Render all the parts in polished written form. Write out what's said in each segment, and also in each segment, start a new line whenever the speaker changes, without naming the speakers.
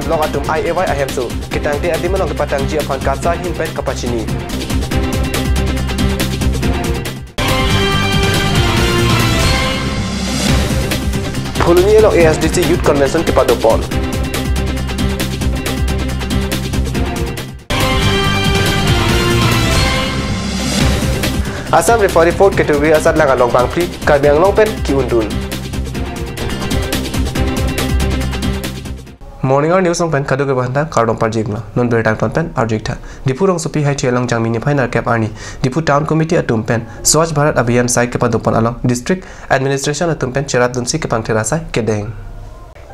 long atum IAY ahem su kitang te adi manong patang ji aphan kaca hin pen kapachini Phuluni lo ASDC Youth Convention ke padopon Assam Referee Fourth Category asat lang along bangpli Karbiang Long pen ki undun Morning or news long pen kadu ke bahanta kardom parjigla non ber tang pen arjikta Dipu rong supi hai chelang jang mini final cap arni Dipu Town Committee atum pen Swachh Bharat Abhiyan sai ke padopon along District Administration atum pen cherat dunsi ke pangthera sai ke deng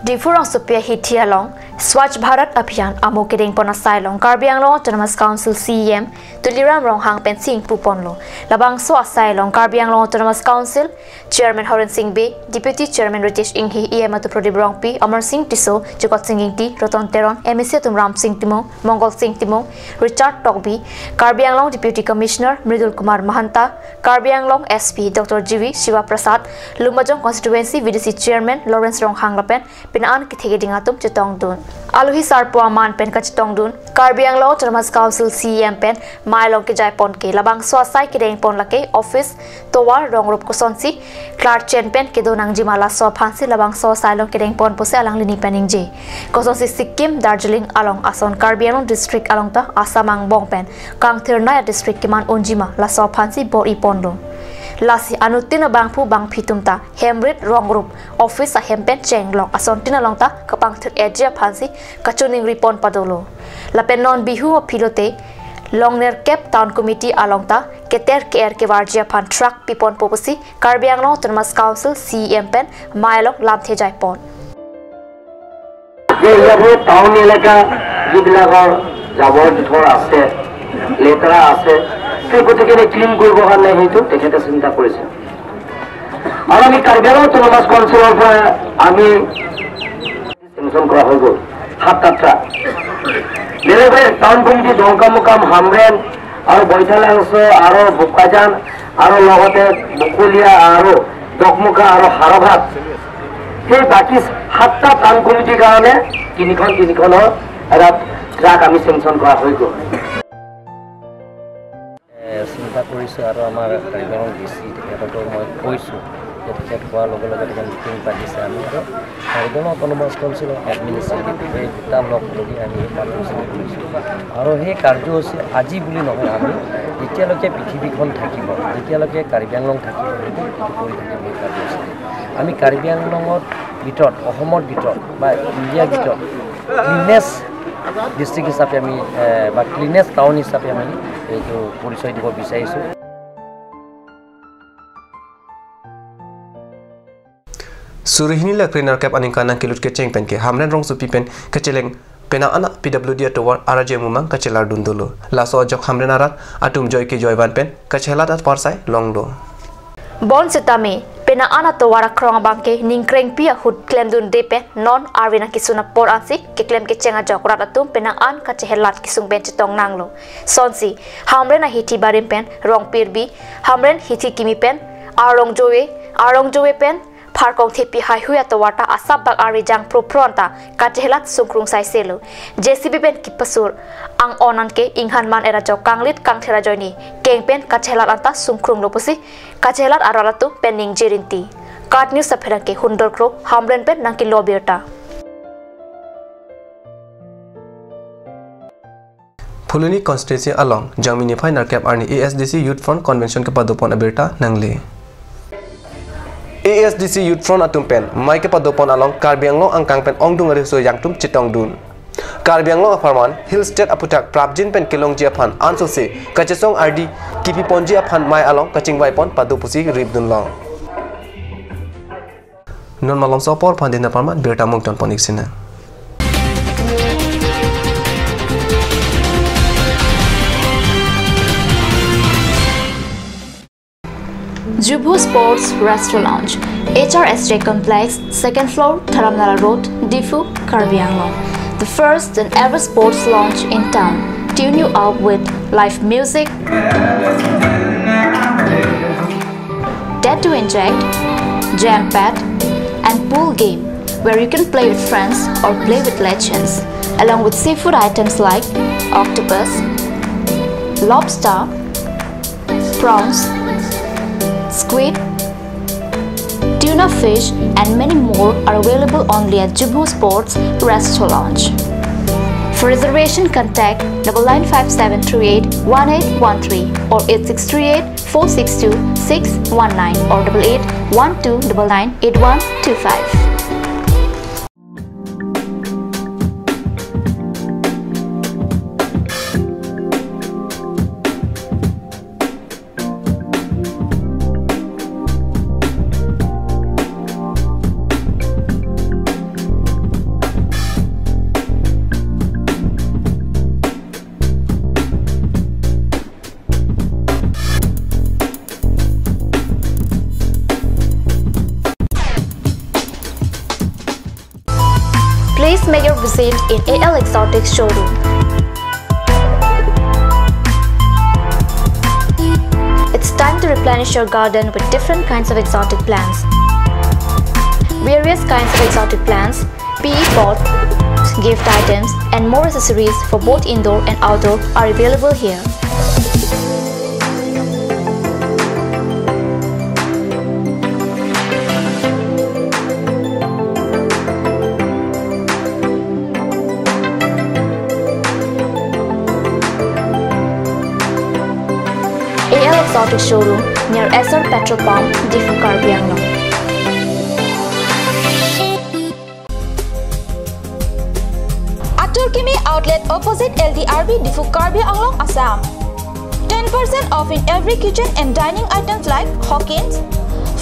Difurang supia hitia long Swachh Bharat Abhiyan amo kedeng pona sailong Karbi Anglong Autonomous Council CEM tuliram rong hang pen sing pupon lo labang so asailong Karbi Anglong Autonomous Council Chairman Horan Singh B Deputy Chairman Ritesh Inghi EM atu Pradip Rong P Amar Singh Tiso Jokot Singh Ingti Roton Teron MEC atum Ram Singh Timo Mongol Singh Timo Richard Tokbi Karbi Anglong Deputy Commissioner Mridul Kumar Mahanta Karbi Anglong SP Dr. GV Shiva Prasad Lumajong Constituency VDC Chairman Lawrence Rong Hang Lapen pinaan ki thege dingatum chitong dun aluhi sarpua man pen ka chitong dun Karbi Anglong Autonomous Council CEM pen mailong ke jaipon ke labang swasai ki deng pon lake office towar rongrop ko sonsi Clark Chen pen ke donang jimala so phansi labang so sailong ke deng pon pose alang lini pening je kosonsi Sikkim Darjeeling along ason Karbi Anglong district along ta Asamang Bong pen Kangthirnaya district kiman onjima la so phansi bor ipondo Lasi anutina bangpu bang pitumta hemrit ronggrup office a hempen chenglong asontina longta kapang thir edja phansi kachuning ripon padolo lapen non bihu pilote longner cap town committee alongta keter care ke warjia phan truck pipon popusi Karbi Anglong Autonomous Council CEM pen mailong lamthe jaipon
ye yabo town elaka jiblagar jabor thora ase letra ase প্রত্যেককে ক্লিন করব হলে হয়তো দেখেটা চিন্তা করেছে আর আমি Karbi Anglong Autonomous Council আমি সেনশন করা হইব হাতটা মেরে টাউন কমিটি দংকামুকাম হামরেন আর বৈঠালা আছে আর বুকাজান আর লগতে বকুলিয়া আর দকমুকা আর হারভাত সেই বাকি সাতটা টাউন কমিটিৰ কাৰণে তিনিখন এটা ট্ৰাক আমি সেনশন কৰা হইব চিন্তা কৰিছোঁ আৰু আমাৰ Karbi Anglong ডিচি তেখেতকো মই কৈছোঁ যে তেখেত কোৱাৰ লগে লগে তেখেত মিটিং পাতিছে আমি আৰু Karbi Anglong Autonomous Council administrative এই দুটা লগ লাগি আমি পাৰ্টিচিপেট কৰিছোঁ আৰু সেই কাৰ্যসূচী আজি বুলি নহয় আমি যেতিয়ালৈকে পৃথিৱীখন থাকিব যেতিয়ালৈকে Karbi Anglong থাকিব কৰি থাকিম এই কাৰ্যসূচী আমি Karbi Anglongৰ ভিতৰত অসমৰ ভিতৰত বা ইণ্ডিয়াৰ ভিতৰত ক্লিনেছ ডিস্ট্রিক্ট হিসাবে আমি বা ক্লিনেস টাউন হিসাবে আমি এইটো পৰিচয় দিব বিচাৰিছোঁ
Surihini la trainer cap aning kilut ke cheng pen ke hamren rong supi pen kecheleng pena ana PWD towar araje mumang kachelar dundolo laso jok hamren arat atum joy ke joyban pen kachelat at parsai longdo
Bon setame pena ana to wara krong bangke ningkreng pia hud klem dun depe non arvina kisuna por ansi ke klem ke chenga jokrat atum pena an ka chehelat kisung ben chitong nanglo sonsi hamren hiti barim pen rong pirbi hamren hiti kimi pen arong jowe pen Parkong tepi hai huya to wata asap bak ari jang pro pronta ka chehelat sungkrung sai selo JCB pen kipasur ang onan ke inghan man era jok kanglit kangthera joini keng pen ka chehelat anta sungkrung lopusi ka chehelat aralatu pening jirinti card news saphera ke hundor kro hamren pen nangki lobierta
Phuluni constituency along Jamini final cap arni ASDC Youth Front Convention ke padopon abirta nangle ASDC Youth Front atum pen mai ke padopon along Karbi Anglong angkang pen ongdung ari so yangtum chitong dun Karbi Anglong afarman Hill State aputak prapjin pen kelong ji aphan anso se kachesong RD kipi ponji aphan mai along kachingwai pon padopusi rib dun long non malong so por phandina parman berta mongton ponik sina
Jubu Sports Restaurant Lounge, HRSJ Complex, 2nd floor, Dharamnala Road, Difu, Karbi Anglong. The first and ever sports lounge in town. Tune you up with live music, dead to inject, jam pad, and pool game where you can play with friends or play with legends. along with seafood items like octopus, lobster, prawns, squid, tuna fish and many more are available only at Jubu Sports Restaurant. For reservation, contact 9957381813 or 8638462619 or 8812998125. Please make your visit in AL Exotic showroom. It's time to replenish your garden with different kinds of exotic plants. Various kinds of exotic plants, PE pots, gift items, and more accessories for both indoor and outdoor are available here. AL Exotic showroom near Esor Petrol Pump, Difu Karbi Anglong.
Aturkimi outlet opposite LDRB Difu Karbi Anglong, Assam. 10% off in every kitchen and dining items like Hawkins,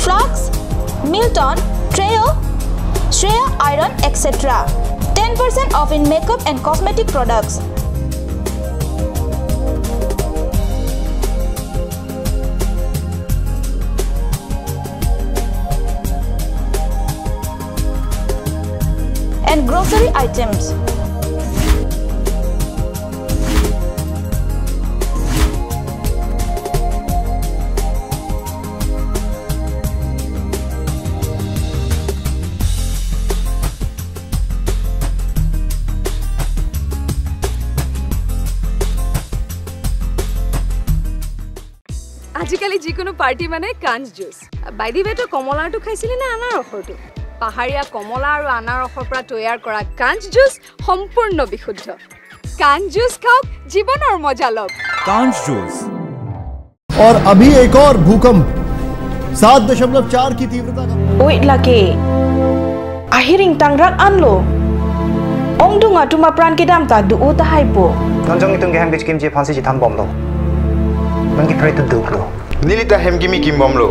Flux, Milton, Trail, Shreya Iron, etc. 10% off in makeup and cosmetic products. And grocery items.
আজিকালি যিকোনো পাৰ্টি মানে কাঞ্জ জুচ বাইদি বেটো কমলাটো খাইছিলি না আনাৰ ৰসটো পাহাৰীয়া কমলা আৰু আনাৰ ৰসৰ পৰা তৈয়াৰ কৰা কাঞ্জ জুচ সম্পূৰ্ণ বিশুদ্ধ কাঞ্জ জুচ খাওক জীৱনৰ মজা লওক
कांच जूस।
और अभी एक और भूकंप 7.4 की तीव्रता का
Oy lake. Ahiring tangrak anlo. Ong dunga tuma pran kidam ta du uta haipo.
Nonjong itong geham bitch kimchi phansi ji tham bom lo. Bangki pray to duk lo.
नीलिता हेमगिमी किम्बमलो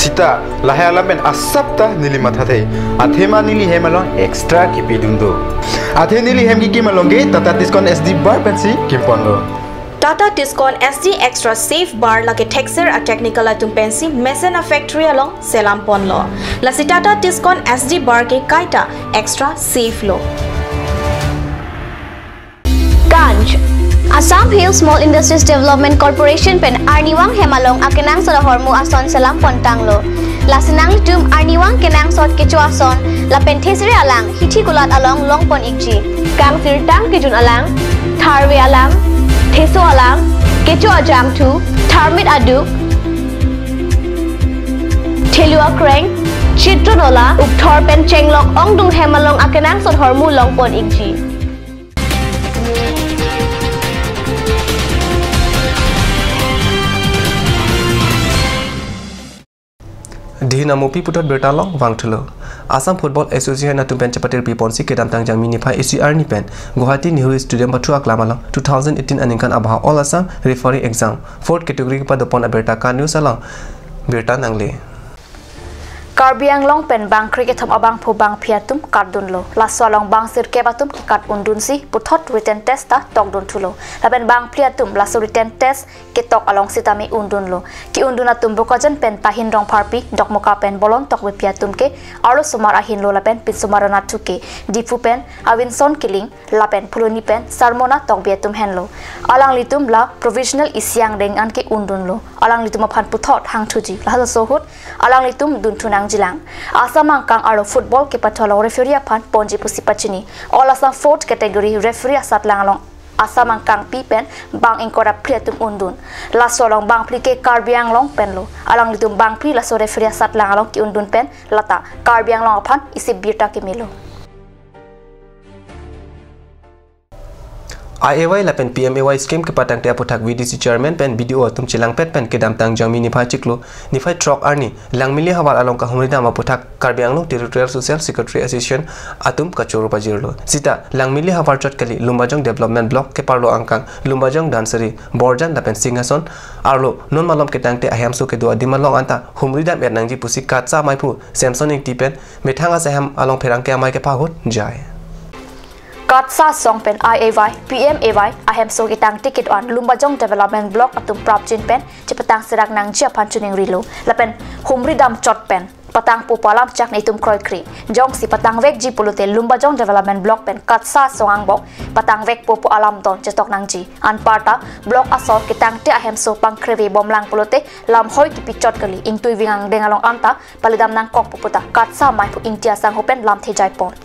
सीता लाहेला बेन असप्ता नीली माथाथे आथेमा नीली हेमलो एक्स्ट्रा किपिदुंदो आथे नीली हेमगी किमलोंगे टाटा डिस्काउंट एसडी बार पेंसी किम्पनलो
Tata Tiscon SD Extra Safe Bar lake texture a technical atum pensi Mesena factory along Selam Ponlo. La si Tata Tiscon SD Bar ke kaita extra safe lo.
Ganj Assam Hill Small Industries Development Corporation pen Arniwang Hemalong akenang sa hormu ason Selam Pontanglo. La sinang litum Arniwang kenang sot kecu ason la penthesiri alang hithi kulat along Longpon ikji. Kang sirtang kijun alang Tharwe alang Theso alang, kecho ajam tu, tharmit aduk, thelua kreng, chitronola, ukthor pen chenglok ong dung hemalong akenang sot hormu longpon ikji.
Dihina mupi putot bertalong wangtulo. Assam Football Association na tumpen chapatir piponsi kedam tangjang minifa ACR ni pen Guwahati Nehru Stadium patu aklamalang 2018 aninkan abha All Assam referee exam 4th category pa dopon aberta ka news alang berta nangle Karbi Anglong pen bang cricket thom abang phu bang phiatum kardun lo la solong bang sir ke batum kat undun si puthot written test ta tok don thulo la pen bang phiatum la so written test ke tok along sitami undun lo ki undun atum bokajan pen pahin rong pharpi dokmoka pen bolon tok we phiatum ke aro sumar ahin lo la pen pitsumarana thuke difu pen awinson killing la pen phuloni pen sarmona tok biatum hen lo alang litum la provisional isyang reng an ke undun lo
alang litum phan puthot hang thuji la sohut alang litum dun thunang jilang asamang kang aro football ke patholo referee phan ponji pusi pachini all asam fourth category referee satlang along asamang kang pipen bang ingkora priatum undun la solong bang plike karbiang long pen lo alang litum bang pri la so referee satlang along ki undun pen lata karbiang long phan isi birta ke melo
IAY lapen PMAY scheme ke patang te apothak VDC chairman pen BDO atum chilang pet pen kedam tang jangmi ni phai chiklo ni phai trok arni langmili hawal along ka humri dam apothak karbianglo territorial social secretary association atum kachoro pajirlo sita langmili hawal chot kali lumbajong development block ke parlo angkang lumbajong dansari borjan lapen singason arlo non malom ke tang te aham so ke do adimalong anta humri dam ernangji pusi katsa maipu samsoning tipen methanga saham along pherang ke amai ke phahut jai
Katsa song pen IAY, PMAY, ahem so kitang ticket on Lumbajong Development Block atum prapjin pen, cepetang serak nang jia pancuning rilo, lapen humri dam chot pen, patang pupalam cak na itum kroy kri, jong si patang vek ji pulute Lumbajong Development Block pen katsa song angbok, patang vek pupu alam don cetok nang ji, an parta blok asol kitang ti ahem so pang krewe bom lang pulute, lam hoy ki pichot kali, intui vingang dengalong anta, palidam nang kok puputa, katsa mai pu intia sang hopen lam thejai pon.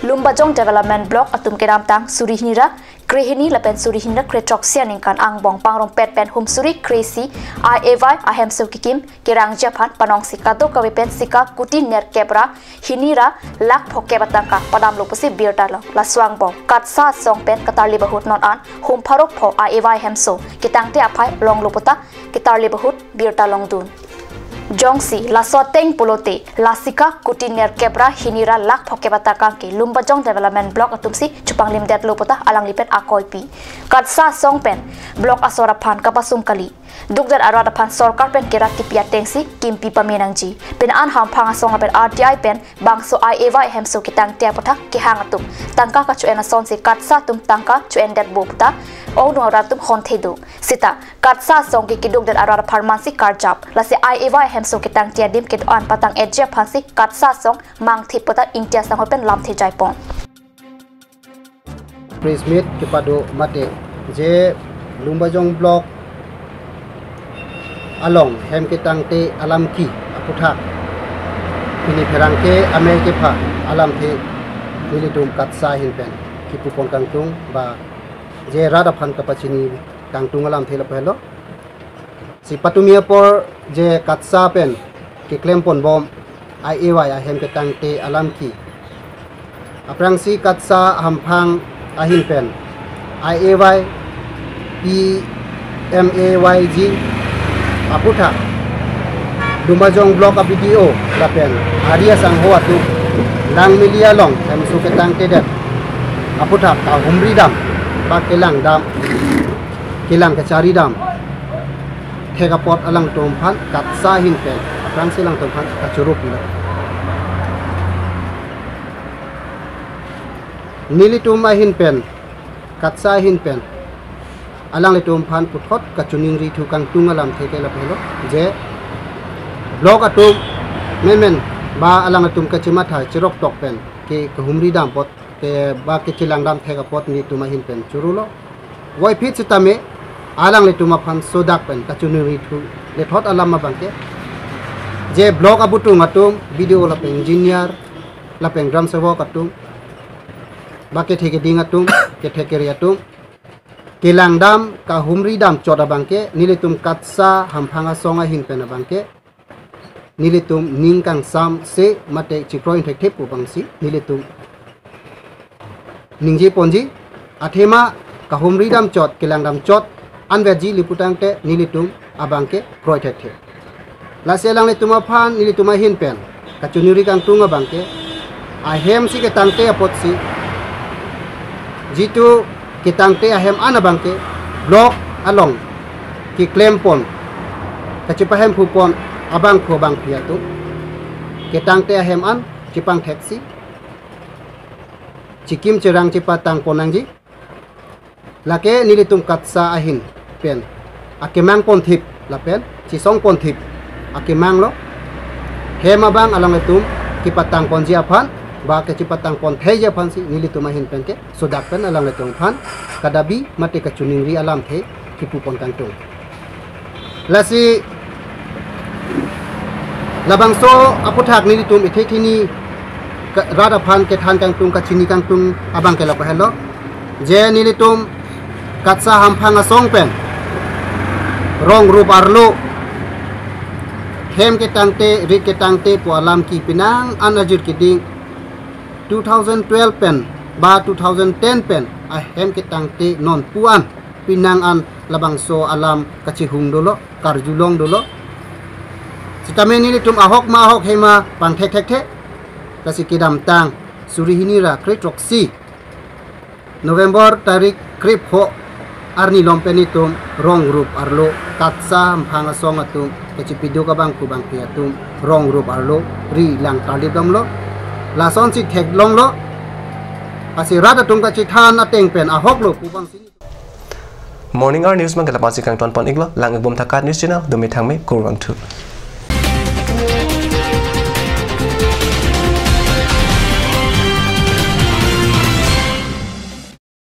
Lumbajong Development Block atum kedam tang Surihinira Krehini lapen Surihinira kretrok sianing kan angbong pangrong pet pen hum suri kresi IAY ahem so kikim kirang japan panong sikado kawipen sika kuti ner kebra hinira lak phoke batangka padam lopusi birta lo la swang bong katsa song pen katarli bahut non an hum pharok pho IAY hem so kitangte aphai long loputa kitarli bahut birta long dun Jongsi la soteng pulote la sika kutiner kebra hinira lak phoke bataka ke Lumbajong Development Block atumsi chupang limdet lopota alang lipet akoipi katsa songpen block asora phan kapasum kali dukdar arada phan sarkar pen kerat tipia tengsi kimpi pamenangji pen an ham phanga songa pen RTI pen bangso IAY hemso kitang tia potha ki hangatum tangka ka chuena sonsi katsa tum tangka chuen det bopta ong ratum honthedu sita katsa song ki dukdar arada pharmacy karjap la se IAY hemso kitang tia dim kit an patang edja phansi katsa song mang thipota intia sang hopen lam the jaipon
press meet kepado mate je Lumbajong Block along hem kitang te alam ki aputha ini perangke ame ke pha alam the nilidum katsa hin pen ki pupon kangtung ba je rada phan kapachini kangtung alam the la pelo si patumia por je katsa pen ki klempon bom IAY ahem kitang te alam ki aprang si katsa hamphang ahin pen IAY PMAYG aputha Lumbajong Block BDO lapen aria sang hoa tu lang milia long em su ketang tedet aputha ka humri dam ba kelang dam kelang kacari dam thega pot alang tom phan katsa hin pen aprang silang tom phan kachurup ila nilitum ahin pen katsa hin pen alang litum phan puthot kachuning ri thu kang tung alam theke la pelo je blog atum men ba alang atum kachima tha chirok tok pen ke humri dam pot ke ba ke chilang dam thega pot ni tuma hin pen churulo wai phit chitame alang litum phan sodak pen kachuning ri thu le thot alam ma bangke je blog abutung atum video la pen engineer la pen gram sevok atum ba ke theke ding atum ke theke ri atum kelang dam ka humri dam choda bangke nilitum katsa hamphanga songa hin pena bangke nilitum ningkang sam se mate chikroin thek pu bangsi nilitum ningji ponji athema ka humri dam chot kelang dam chot anveji liputang te nilitum abangke kroi thek la selang litum phan nilitum hin pen ka chunuri kang tunga bangke ahem si ke tangte apotsi jitu kitang te ahem ana bangke blok along ki klempon kacipahem pupon abang ko bang piatu kitang te ahem an cipang taxi cikim cerang cipatang ponangji lake nilitum katsa ahin pen akemang pon thip lapen cisong pon thip akemang lo hema bang along etum kipatang ponji aphan ba ke cipatang pon theja phan si nilitum ahin pen ke sodak pen alang letung phan kadabi mate kachuning ri alam the kipu pon kangtung lasi labang so aputhak ni tum ithe thini rada phan ke than kang tung ka chini kang tung abang ke la pa hello je ni tum katsa ham phanga song pen rong rup arlo hem ke tangte rit ke tangte po alam ki pinang anajur ki ding 2012 pen ba 2010 pen a hem ke tangte non puan pinang an labang so alam kachihung dolo karjulong dolo sitamen ni tum ahok ma ahok hema pang thek thek the kasi kidam tang surihini ra kretroksi November tarik krip ho arni lompeni tum rong rup arlo katsa phanga song atum kechipidu ka bang kubang piatum rong rup arlo ri lang talib domlo la son si thek long lo asi rada tum ka chi than ateng pen ahok lo kubang sin
Morning Hour News mang kalapasi kang tuan pon iglo lang ibom thakat news channel dumi thangme kurang thu